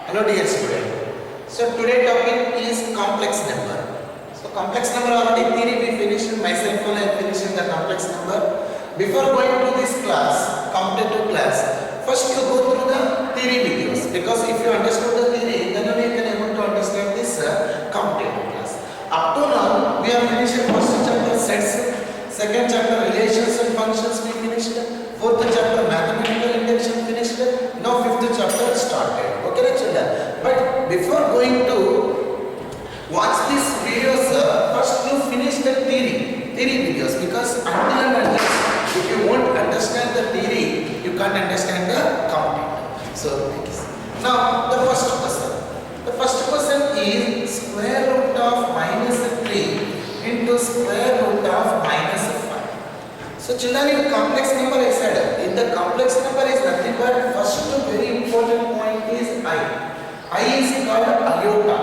Hello dear student. So today topic is complex number. So complex number already theory we finished. Myself I am finishing the complex number. Before going to this class, competitive class, first you go through the theory videos because if you understand the theory, then only you can able to understand this competitive class. Up to now we are finishing first chapter sets, second chapter relations and functions we finished, fourth chapter mathematical induction finished. Now fifth chapter started. Okay, children. But before going to watch these videos, first you finish the theory videos because until and unless if you won't understand the theory, you can't understand the content. So now the first question. The first question is square root of minus 3 into square root of minus 5. So children, in complex number I said, in the complex number is nothing but first very important point is I. I is called iota.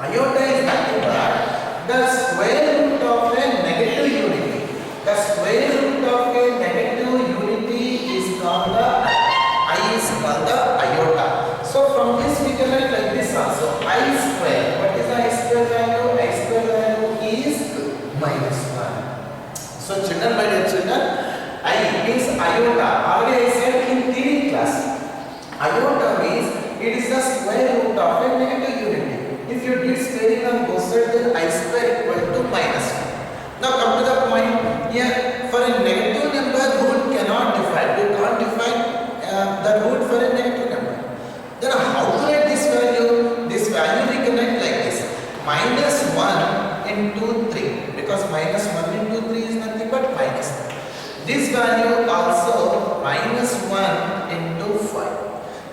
Iota is nothing but the square root of a negative unity. The square root of a negative unity is called the I is called the iota. So from this we can write like this also. I square. What is the I square value? I square value is minus 1. So children, my dear children, I means iota. Already I said in theory class. Iota means it is the square root of a negative unity. If you did squaring on both sides, then I square equal to minus 1. Now come to the point here. For a negative number, root cannot define. You can't define the root for a negative number. Then how to write this value? This value we can write like this. Minus 1 into 3. Because minus 1 into 3 is nothing but minus 1. This value also minus 1 into 5.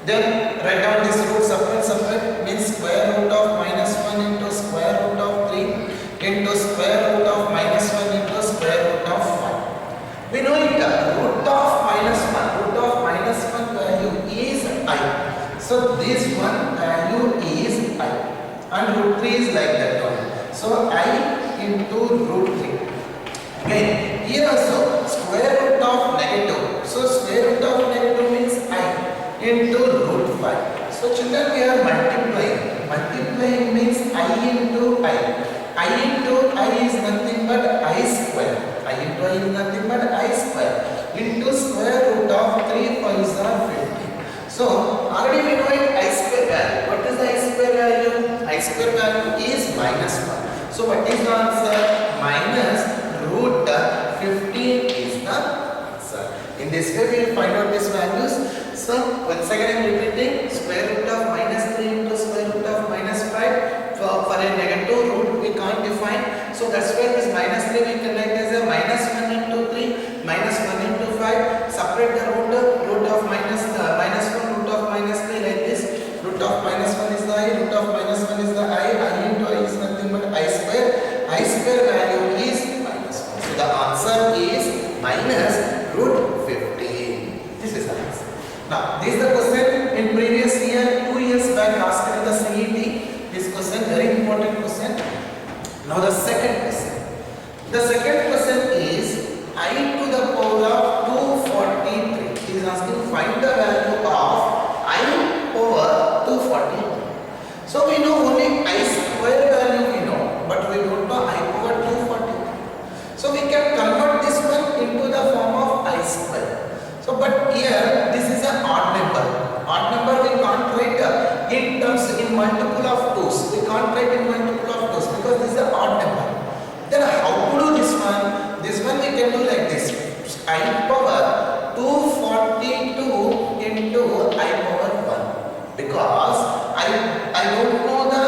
Then write down this root separate means square root of minus 1 into square root of 3 into square root of minus 1 into square root of 5. We know it, root of minus 1 value is I. So this one value is I and root 3 is like that one. So I into root 3. Again, here also square root of negative. So square root of negative means I into root 5. So children, we are multiplying. Multiplying means I into I. I into I is nothing but I square. I into I is nothing but I square into square root of 3 5s are 50. So already we know it I square value. What is the I square value? I square value is minus 1. So what is the answer? Minus root 15 is the answer. In this way we will find out these values. So once again I am repeating, square root of minus 3 into square root of minus 5. For a negative root we can't define. So that's why this minus 3 we can write as a minus 1 into 3, minus 1 into 5. Separate the root of minus 1, root of minus 3 like this. Root of minus 1 is the I, root of minus 1 is the I into I is nothing but I square. I square value is minus 1. So the answer is minus root 15. This is the answer. Now, this is the question in previous year, 2 years back asked in the CET. This question, very important question. Now the second question. The second question is I to the power of 243. It is asking find the value of I over 243. So we know only I square value we know, but we don't know I over 243. So we can convert this one into the form of I square. So but here this is an odd number. Odd number we can't write in terms in multiple of 2's. We can't write in multiple of 2's because this is an odd number. Then how to do this one? This one we can do like this. I power 242 into I power 1. Because I don't know the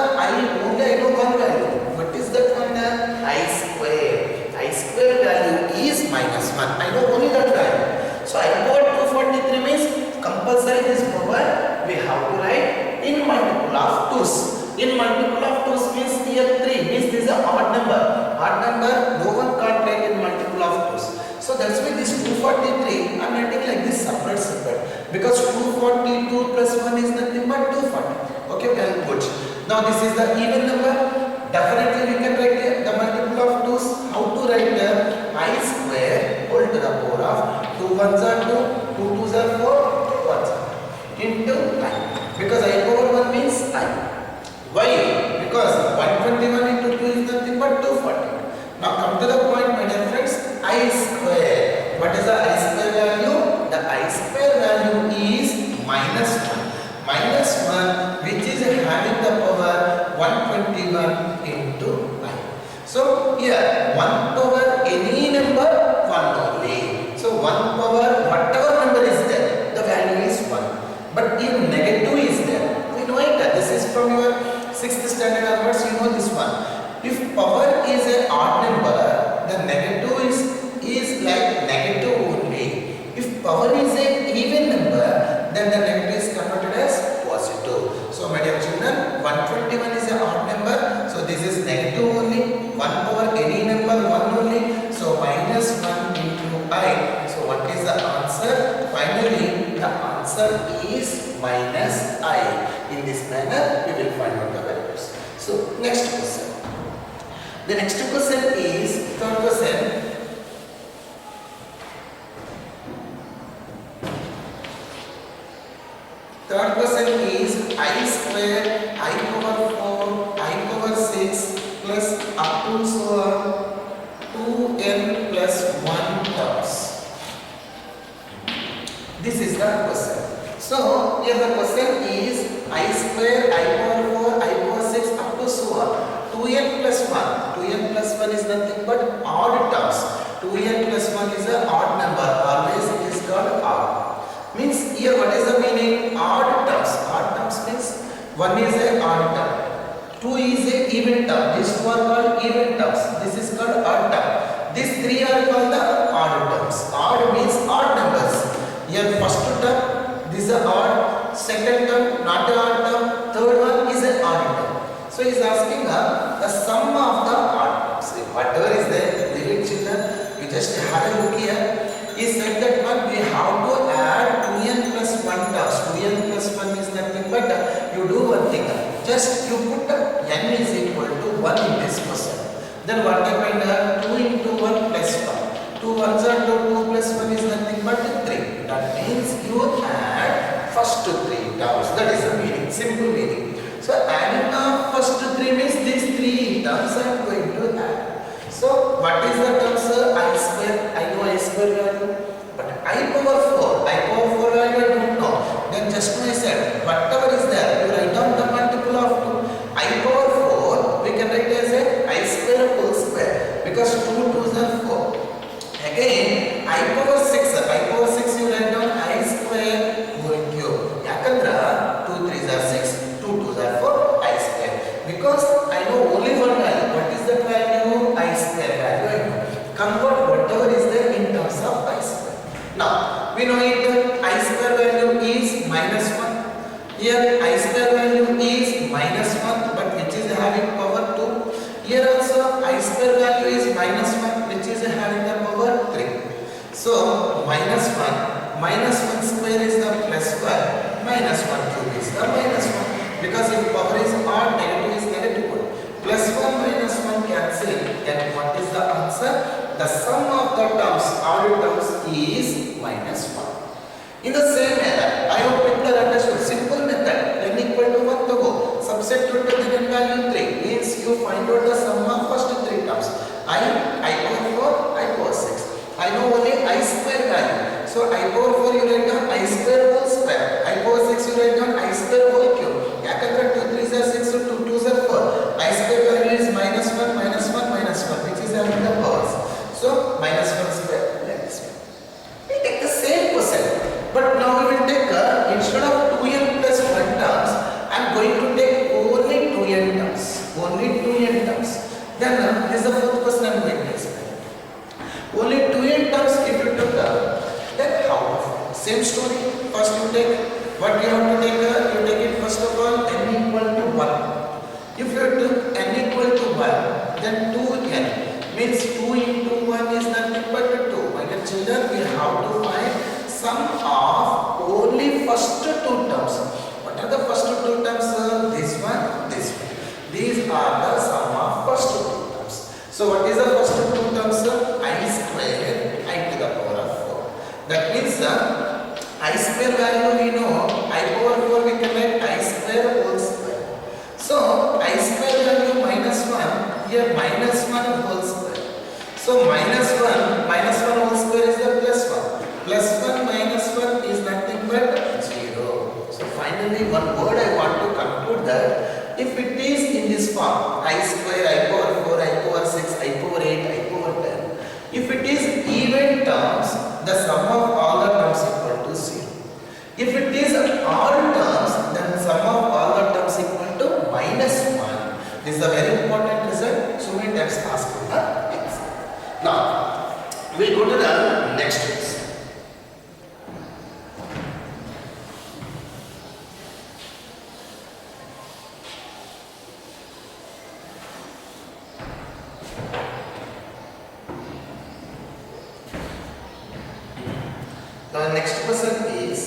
only I know one value. What is that one? I square. I square value is minus 1. I know only that value. So I power 243 means compulsory this power we have to write in multiple of 2's. In multiple of 2's means here 3 means this is an odd number. Odd number no one can't write in multiple of 2's. So that's why this 243 I am writing like this separate. Because 242 plus 1 is nothing but 240. Okay, well good. Now this is the even number. Definitely we can write the multiple of 2's. How to write the I square whole to the power of 2 1s are 2, 2 2s are 4, 2 1s are into I. Because I power 1 means Why? Because 121 into 2 is nothing but 240. Now come to the point, my dear friends, I square. What is the I square value? The I square value is minus 1. Minus 1, which is having the power 121 into I. So here 1 power any number 1 only. So 1 power whatever number is there, the value is 1. But if negative is there, we know it. This is from your 6th standard onwards, you know this one. If power is an odd number, the negative is like negative only. If power is an even number, then the negative is converted as positive. So my dear children, 121 is an odd number, so this is negative only. 1 power any number 1 only, so minus 1 into I. So what is the answer? Finally, the answer is minus I. In this manner, we will find out the values. So next question. The next question is third question. Third question is I square I power 4 I power 6 plus up to so on 2n plus 1 terms. This is the question. So here the question is I square I power 4 I power 6 up to so on 2n plus 1. 2n plus 1 is nothing but odd terms. 2n plus 1 is an odd number. Always it is called odd. Means here what is the meaning? Odd terms. Odd terms means 1 is an odd term. 2 is an even term. These two are called even terms. This is called odd term. These three are called the odd terms. Odd means odd numbers. Here first term, this is an odd. Second term, not an odd term. Third one is an odd term. So he is asking the sum of the odd terms. Whatever is there, dear children, you just have a look here. He said that one we have to add 2n plus 1 terms. 2n plus 1 is nothing but you do one thing. Just you put n is equal to 1 in this question. Then what happened? 2 into 1 plus 1. 2 ones are 2, 2 plus 1 is nothing but 3. That means you add first 3 terms. That is the meaning, simple meaning. So adding the first 3 means these 3 terms I am going to add. So what is the terms? I square, I know I square value, but I power 4 value I don't know. Then just now I said whatever is there, you write down the multiple of 2. I power 4 we can write as a I square whole square because 2 2s are 4. Again I power 6 you write down I square whole cube. Yakandra 2 3s are 6, 2 2s are 4, I square. Because I know only one value. What is that value? I square value I know. Convert whatever is there in terms of I square. Now we know it. I square value is minus 1. Here I square value is minus 1, but which is having power 2. Here also I square value is minus 1, which is having the power 3. So minus 1 square is the plus 1, minus 1 cube is the minus 1. Because if power is odd, negative is negative 1. Plus 1 minus 1 cancel. Then what is the answer? The sum of the terms, odd terms is minus 1. In the same manner, I hope people understood. Simple method. N equal to 1 to go. Substitute the given value 3. Means you find out the sum of first 3 terms. I power 4, I power 6. I know only I square value. So I power 4 you write down I square whole square. I power 6 you write down I square whole cube. Yakandra 2 3s are 6, so 2 2s are 4. I square value is minus 1, which is having the powers. So minus 1 square like this one. We take the same question, but now we will take instead of 2n plus 1 terms, I am going to take only 2n terms. Then this is the fourth question I am going to explain. Only 2n terms if you took then how? Same story. First you take what you have to take. You take it first of all n equal to 1. If you took n equal to 1, then 2n means 2 into 1 is nothing but 2. My dear children, we have to find sum of only first 2 terms. What are the first 2 terms? This one. These are the sum of first 2 terms. So what is the first 2 terms? I square I to the power of 4. That means I square value we know I power finally one word I want to conclude that if it is in this form I square, I power 4, I power 6, I power 8, I power 10, if it is even terms, the sum of all the terms equal to 0. If it is odd terms, then sum of all the terms equal to minus 1. This is a very important result. So many times asked in the exam. Now, we go to the next question. The next question is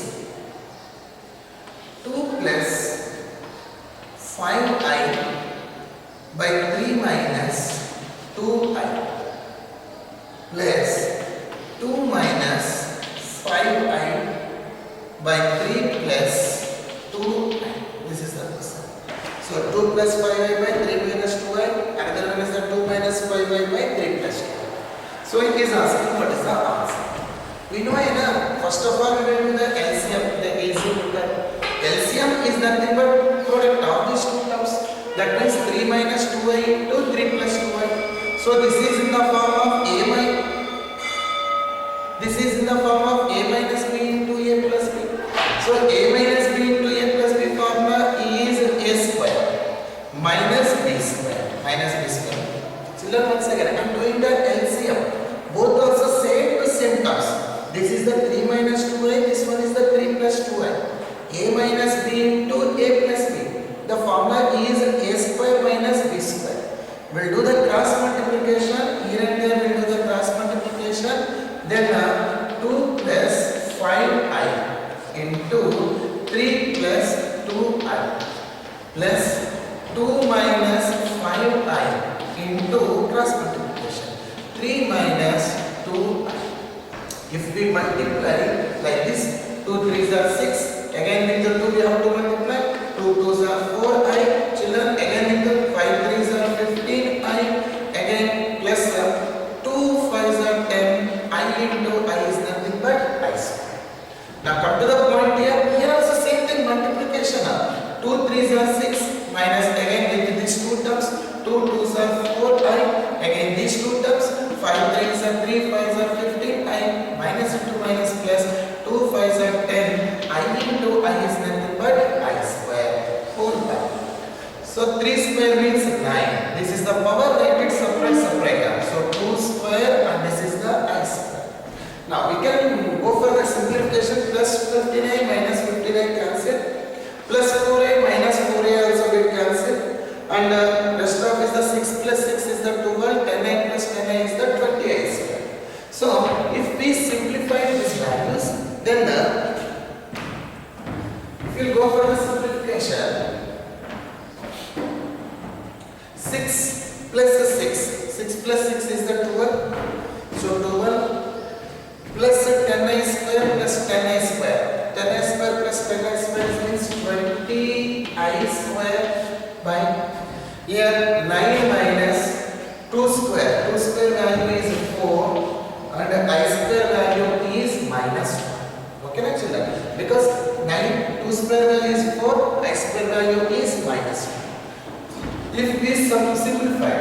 2 plus 5i by 3 minus 2i plus 2 minus 5i by 3 plus 2i. This is the question. So 2 plus 5i by 3 minus 2i, another one is the 2 minus 5i by 3 plus 2i. So it is asking what is the answer. We know enough. First of all, we will do the LCM. The LCM is nothing but product of these two terms. That means 3 minus 2i into 3 plus 2i. So this is in the form of a minus. This is in the form of a minus b into a plus b. So a minus b into a plus b formula is a square minus b square minus b square. Children, once again, I am doing the LCM. Both also same to same terms. This is the 3 minus 2i, this one is the 3 plus 2i. A minus b into a plus b. The formula is a square minus b square. We'll do the cross multiplication. Here and there we'll do the cross multiplication. Then 2 plus 5i into 3 plus 2i plus 2 minus 5i into cross multiplication. 3 minus 2i. If we multiply like this, 2 3s are 6. Again with the 2 we have to multiply. 2 2s are 4i. Children, again with the 5 3s are 15i. Again plus 2 5s are 10. I into I is nothing but I square. Now come to the point here. Here also same thing, multiplication. 2 3s are 6 minus again with these two terms. 2 2s are 4i. Again these two terms. 5 3s are 3, 5s are 15, I minus into minus plus 2 5s are 10, I into I is nothing but I square whole pi. So 3 square means 9. This is the power rated separate. So 2 square and this is the I square. Now we can go for the simplification. Plus 59 minus 59 cancel. Plus 4a minus 4a also will cancel. And rest of is the 6 plus 6 is the 12, 10i plus 10i is the 20i square. So if we simplify these values, then if you go for the simplification, 6 plus 6 plus 6 is the 12. So 12 plus 10i square plus 10i square. 10i square plus 10i square means 20i square by here 9 minus 2 square. 2 square value is 4 and I square value is minus 1. Okay, na children? Because 2 square value is 4, I square value is minus 1. If we simplify,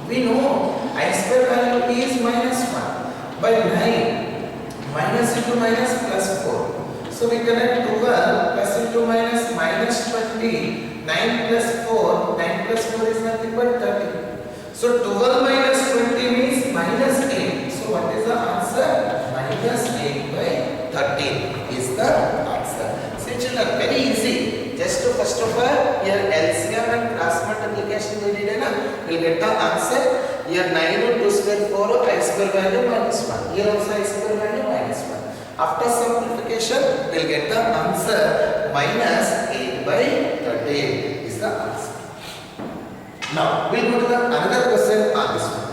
we know I square value is minus 1 by 9 minus into minus plus 4. So we connect 12 plus into minus minus 20. 9 plus 4, 9 plus 4 is nothing but 30. So 12 minus 20 means minus 8. So what is the answer? Minus 8 by 13 is the answer. See children, very easy. Just to first of all, here LCM and cross multiplication we did enough. We'll get the answer. Here 9 2 square 4, I square value minus 1. Here also I square value minus 1. After simplification, we'll get the answer minus 8 by 13 is the answer. Now, we'll go to the another question on this one.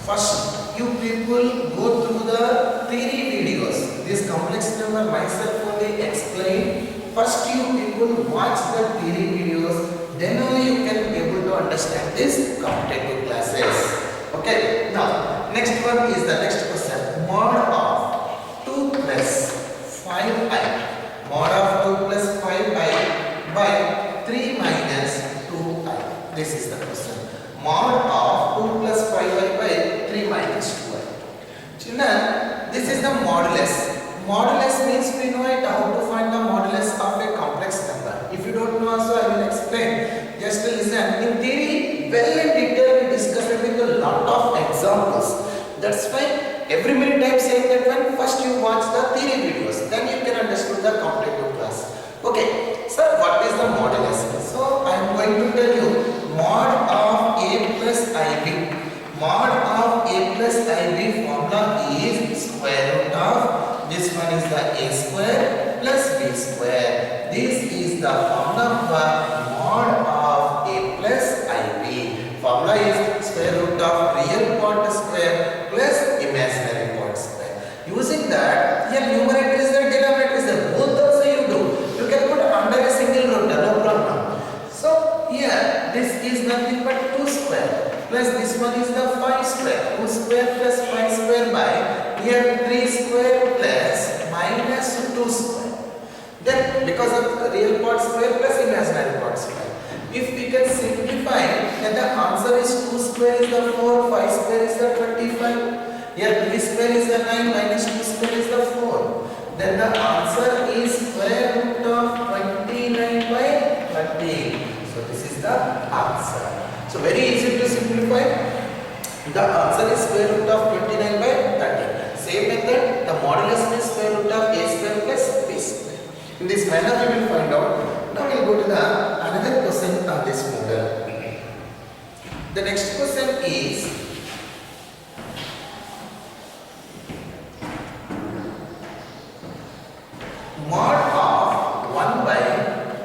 First, you people go through the theory videos. This complex number myself only explain. First, you people watch the theory videos. Then only you can be able to understand this competitive classes. Okay. Now, next one is the next question. mod of 2 plus 5i, mod of 2 plus 5i by 3 minus 2i. This is the question. Mod of 2 plus 5i by 3 minus 2i. Children, this is the modulus. Modulus means we know it how to find the modulus of a complex number. If you don't know also I will explain. Just listen. In theory, well in detail we discuss it with a lot of examples. That's why every minute I am saying that when first you watch the theory videos, then you can understand the complex class. Okay, sir, what is the modulus? So I am going to tell you mod of a plus ib. Mod of a plus ib formula is square root of, this one is the a square plus b square. This is the formula for mod of a plus ib. Formula is square root of real part square plus imaginary part square. Using that, here numerator is there, denominator is there. Both also you do. You can put under a single root, no problem. So here this is nothing but 2 square plus this one is the 5 square. 2 square plus 5 square by here 3 square plus minus 2 square. Then because of real part square plus imaginary part square. If we can simplify, then the answer is 2 square is the 4, 5 square is the 25. Here 3 square is the 9, minus 2 square is the 4. Then the answer is square root of 29 by 30. So this is the answer. So very easy to simplify. The answer is square root of 29 by 30. Same method, the modulus is square root of a square plus b square. In this manner we will find out. Now we will go to the another question of this model. The next question is mod of 1 by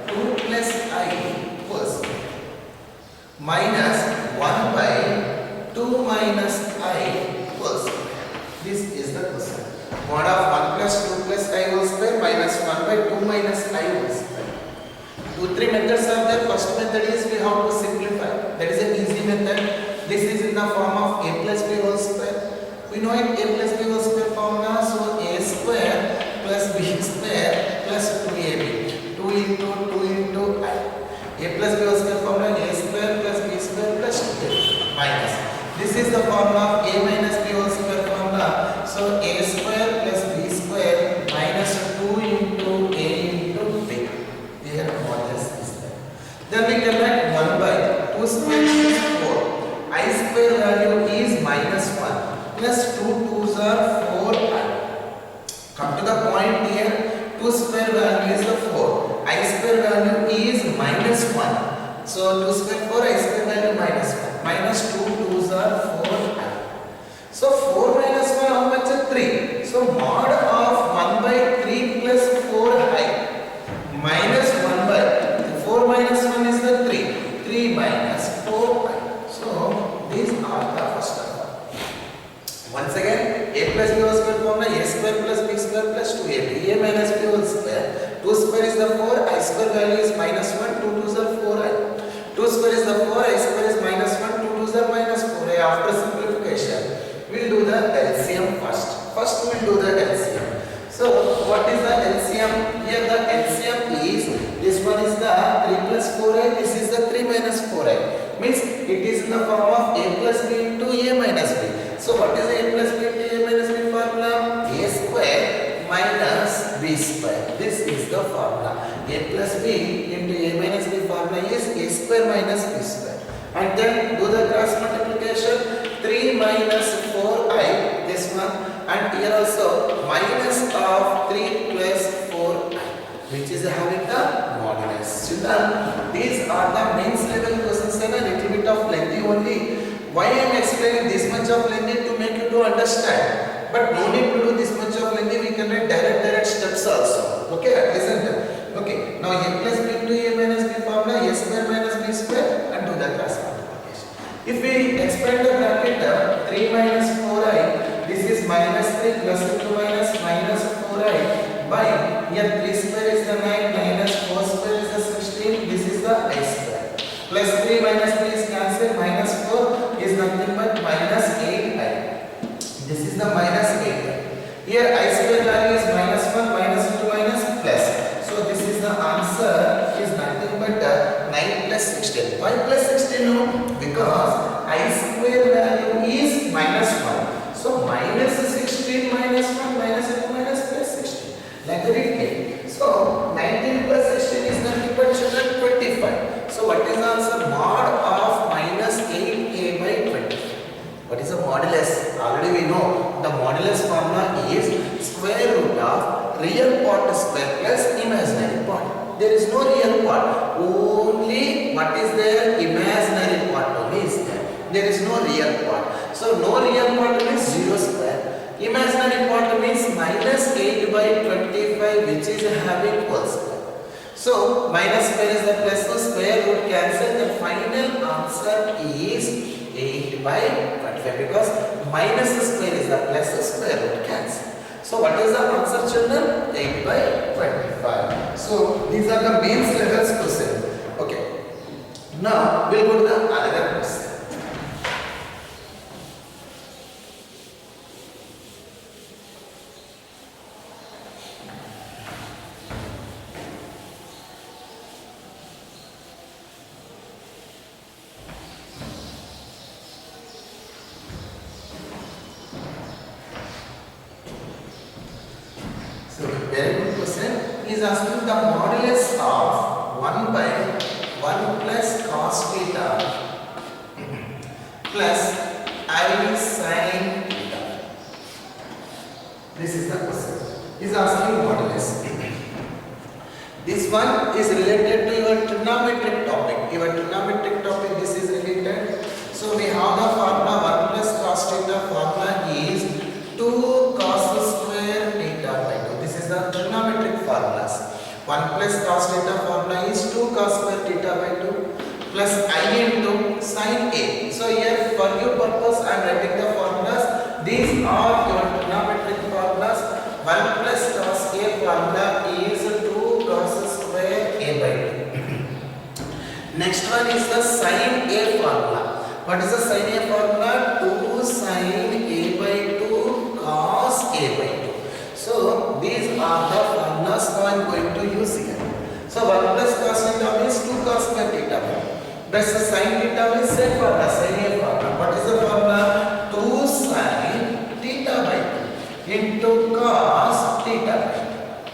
2 plus I plus minus 1 by 2 minus I plus. This is the question. Mod of 1 plus 2 plus I whole square minus 1 by 2 minus I whole square. 2-3 methods are there. First method is we have to simplify. That is an easy method. This is in the form of a plus b whole square. We know it, a plus b whole square formula. So a square plus b square plus 2ab. 2 into I. A plus b whole square formula, a square plus b square plus 2ab minus. This is the formula of a minus b whole square formula. So a square plus b square minus 2 into a into b. Here modulus is there. Then we can write 1 by 2 square is 4. I square value is minus 1 plus 2 2s are 4i. Come to the point here. 2 square value is the 4. I square value is minus 1. So 2 square 4, I square value minus 1. Minus 2 2s are 4i. So 4 minus 1 how much is 3? So mod of 1 by 3 plus 4i minus 1 by 4 minus 1 is the 3. 3 minus 4i. So these are the first of all. Once again, a plus b whole square formula, a square plus b square plus 2ab. A minus b whole square. 2 square is the 4, I square value is minus 1, 2 2s are 4i. 2 square is the 4, I square is minus 1, 2 2s are minus 4i. After simplification, we will do the LCM first. First we will do the LCM. So what is the LCM? Here the LCM is, this one is the 3 plus 4i, this is the 3 minus 4i. Means it is in the form of a plus b into a minus b. So what is a plus b into a minus b formula? A square minus b square. This is the formula. A plus b into a minus b formula is a square minus b square. And then do the cross multiplication. 3 minus 4i, this one, and here also minus of 3 plus 4i, which is having the modulus. Children, these are the mains level questions and a little bit of lengthy only. Why I am explaining this much of lengthy? To make you to understand. But no need to do this much of lengthy. We can write direct steps also. Okay, listen. Okay, now a plus b into a minus b formula, a square minus b square, and do the cross multiplication. If we expand the bracket 3 minus 4i, this is minus 3 plus 2 minus 4i by here 3 square is the 9 minus 4 square is the 16. This is the I square. Plus 3 minus 3 is cancelled. Minus 4 is nothing but minus 8i. This is the minus 8i. Here I square value is minus 1, minus into minus plus. So this is the answer is nothing but 9 plus 16. Why plus 16 no? Because I square value is minus 1. So minus 16 minus 1 minus into minus plus 16. Like that it came. So 19 plus 16 is nothing but children 25. So what is the answer? Mod of minus 8a by 20. What is the modulus? Already we know the modulus formula is square root of real part square plus imaginary part. There is no real part. Only what is there? Imaginary part only is there. There is no real part. So no real part means 0 square. Imaginary part means minus 8 by 25 which is having whole square. So minus square is the plus, so square root cancel. The final answer is 8 by 25 because minus square is the plus, the square root cancel. So what is the answer children? 8 by 25. So these are the main levels question. Okay. Now we'll go to the another question. So very good question. He is asking the modulus of 1 by 1 plus cos theta plus I sin theta. This is the question. He is asking modulus. This one is related to your trigonometric topic. Your trigonometric topic this is related. So we have the formula 1 plus cos theta formula is 2 cos square theta by 2. This is the trigonometric formulas. 1 plus cos theta formula is 2 cos square theta by 2 plus I into sin A. So here for your purpose I am writing the formulas. These are your trigonometric formulas. 1 plus cos A formula is 2 cos square A by 2. Next one is the sin A formula. What is the sin A formula? 2 sin A by 2 cos A by 2. So these are the formulas now I am going to use here. So 1 plus cos theta means 2 cos square theta by 2. Plus sin theta means same formula, sin A formula. What is the formula? 2 sin theta by 2 into cos theta by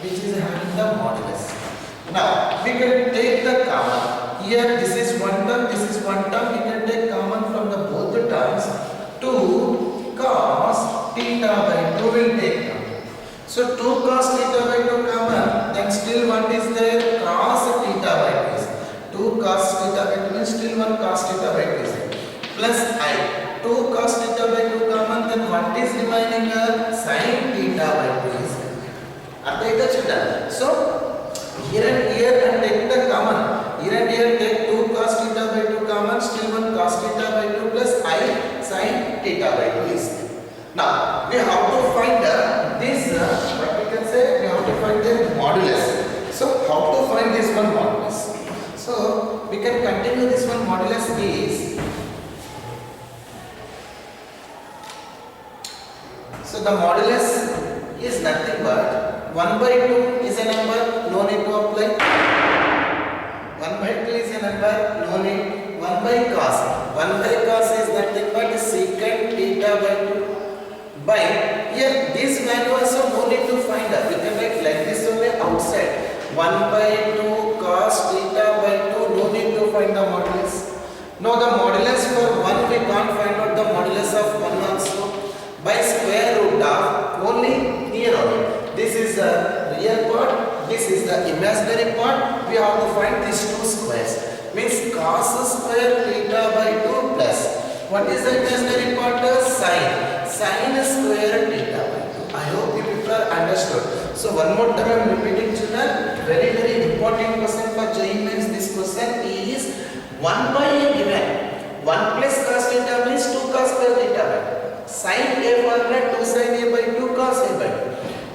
2, which is having the modulus. Now we can take the common. Here this is one term, this is one term. We can take common from the both the terms. 2 cos theta by 2 will take common. So 2 cos theta by 2 common, then still one is there, cos theta by 2 is there. 2 cos theta by 2 means still one cos theta by 2 is there. Plus I, 2 cos theta by 2 common, then what is remaining? Sin theta by 2 is there. Artha children. So here and here and take the common. Here and here take 2 cos theta by 2 common, still one cos theta by 2 plus I sin theta by 2 is there. Now we have to find this what we can say, we have to find the modulus. So how to find this one modulus? So we can continue this one modulus is, so the modulus is nothing but 1 by 2 is a number, no need to apply. 1 by 2 is a number, no need. 1 by cos. 1 by cos is nothing but secant theta by 2 by, here this value also no need to find out. We can write like this only outside. 1 by 2 cos theta by 2, no need to find the modulus. Now the modulus for 1 we can't find out the modulus of 1 also. By square root of only here only. This is the real part, this is the imaginary part. We have to find these two squares. Means cos square theta by 2 plus. What is the imaginary part? Sin. Sin square theta by 2. I hope you people are understood. So one more time I am repeating children. Very important question for JEE Mains. This question is 1 by a given 1 plus cos theta means 2 cos square theta by 2. Sin A formula 2 sin A by 2 cos A by 2.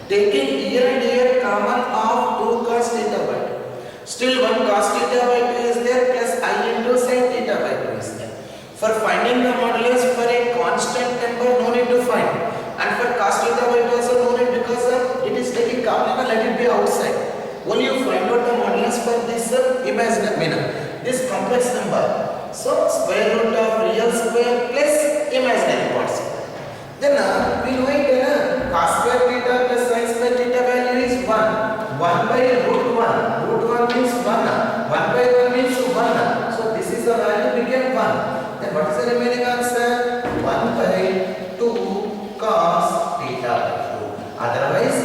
Taking here and here common of 2 cos theta by 2. Still 1 cos theta by 2 is there plus I into sin theta by 2 is there. For finding the modulus for a constant number no need to find, and for cos theta by 2 also no need both sides. Only you find out the modulus for this imaginary, this complex number. So square root of real square plus imaginary part square. Then we know it, cos square theta plus sin square theta value is 1. 1 by root 1. Root 1 means 1. 1 by 1 means 1. So this is the value became 1. Then what is the remaining answer? 1 by 2 cos theta by 2. Otherwise,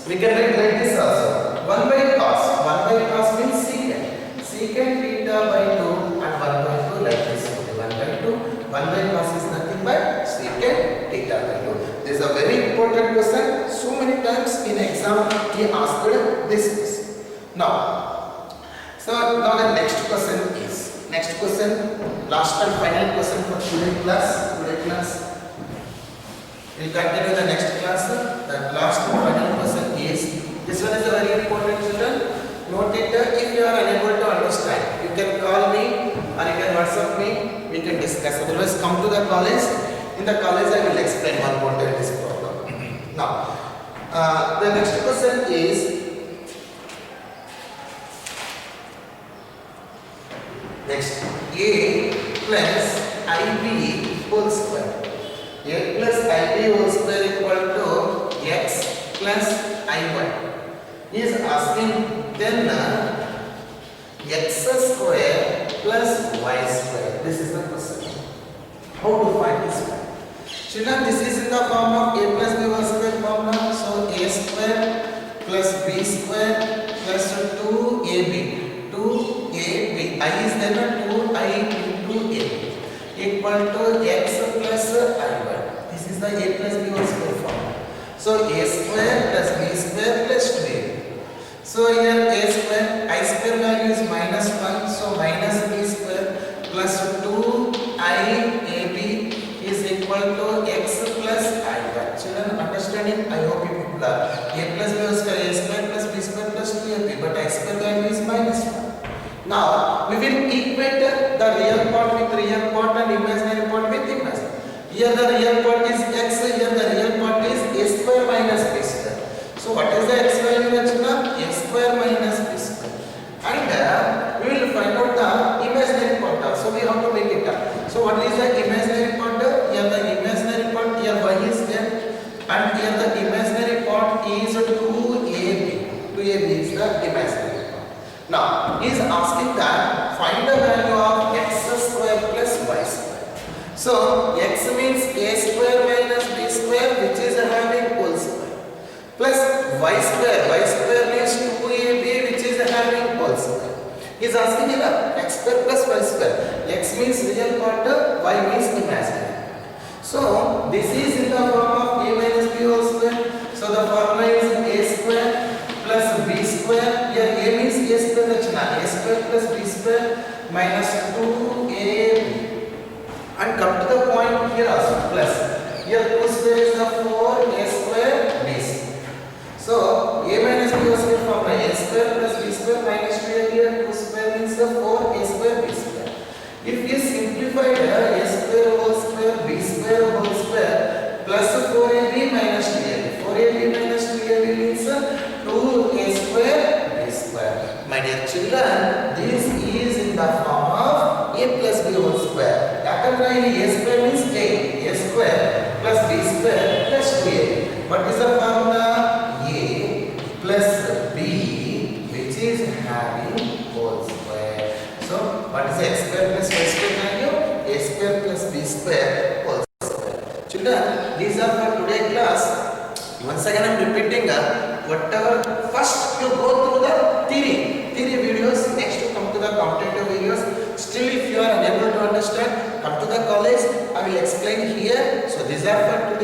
we can write this also. 1 by cos. 1 by cos means secant. Secant theta by 2 and 1 by 2 like this. 1 by 2. 1 by cos is nothing but secant theta by 2. This is a very important question. So many times in exam he asked this question. Now the next question is, last and final question for today's class. We'll continue the next class. The last and final question is, this one is a very important children. Note it, if you are unable to understand, you can call me or you can WhatsApp me, we can discuss. Otherwise come to the college. In the college I will explain one more time this problem. Now, the next question is, a plus ib whole square. A plus ib whole square equal to x plus iy is asking then x square plus y square. This is the question. How to find this one? Children, this is in the form of a plus b whole square formula. So a square plus b square plus 2ab. 2ab. I is then 2i into a equal to x plus iy. This is the a plus b whole square formula. So a square plus b square plus 2ab. So here a square, I square value is minus 1. So minus b square plus 2iab is equal to x plus iy. Children, understanding? I hope you people are. A plus b square, a square plus b square plus 2ab, but I square value is minus 1. Now we will equate the real part with real part and imaginary part with imaginary. Here the real part is x, here the real part is a square minus b square. So what is the x value, Rachana? A square minus b square. And we will find out the imaginary part. So we have to make it up. So what is the imaginary part? Here the imaginary part, here y is there, and here the imaginary part is 2ab. 2ab is the imaginary part. Now he is asking that find the value of x square plus y square. So x means a square minus b square, which is having whole square, plus y square means 2ab, which is having whole square. He is asking here x square plus y square. X means real part, y means imaginary. So this is in the form of a minus b whole square. So the formula is a square plus b square. Here a means a square, Rachana. A square plus b square minus 2ab. And come to the point here also plus. Here 2 square is the 4a square b square. So a minus b whole square formula, a square plus b square minus 2a, here 2 square means the 4a square b square. If you simplify a square whole square b square whole square plus 4ab minus 2ab. 4ab minus 2ab means 2a square b square. My dear children, this is in the form of a plus b whole square. That is why a square means a square plus b square plus 2ab. What is the formula? A plus b, which is having whole square. So what is x square plus y square value? A square plus b square whole square. Children, these are for today class. Once again I am repeating, whatever first you go through the theory videos, next you come to the competitive videos. Still if you are unable to understand, come to the college, I will explain here. So these are for today.